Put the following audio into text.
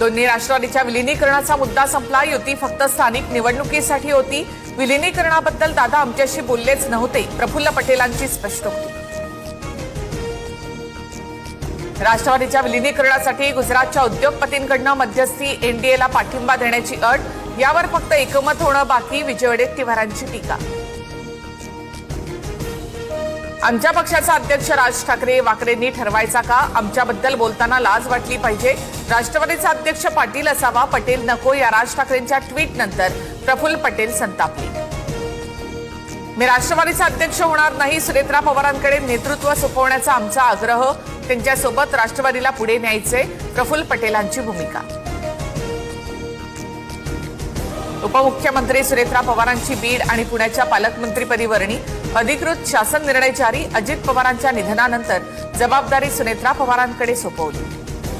दोन्ही राष्ट्रवादीच्या विलीनीकरणाचा मुद्दा संपला। युती फक्त स्थानिक निवडणुकीसाठी होती। विलीनीकरणाबद्दल दादा आमच्याशी बोललेच नव्हते, प्रफुल्ल पटेलांची स्पष्टोक्ती। राष्ट्रवादीच्या विलीनीकरणासाठी गुजरातच्या उद्योगपतींकडून मध्यस्थी, एनडीएला पाठिंबा देण्याची अट, यावर फक्त एकमत होणं बाकी, विजय वडेट्टीवारांची टीका। आमच्या पक्षाचा अध्यक्ष राज ठाकरे वाकरेंनी ठरवायचा का? आमच्याबद्दल बोलताना लाज वाटली पाहिजे। राष्ट्रवादीचा अध्यक्ष पाटील असावा, पटेल नको, या राज ठाकरेंच्या ट्विटनंतर प्रफुल्ल पटेल संतापले। मी राष्ट्रवादीचा अध्यक्ष होणार नाही, सुनेत्रा पवारांकडे नेतृत्व सोपवण्याचा आमचा आग्रह, त्यांच्यासोबत राष्ट्रवादीला पुढे न्यायचे, प्रफुल्ल पटेलांची भूमिका। उपमुख्यमंत्री सुनेत्रा पवारांची बीड आणि पुण्याच्या पालकमंत्रीपदी वर्णी, अधिकृत शासन निर्णय जारी। अजित पवारांच्या निधनानंतर जबाबदारी सुनेत्रा पवारांकडे सोपवली।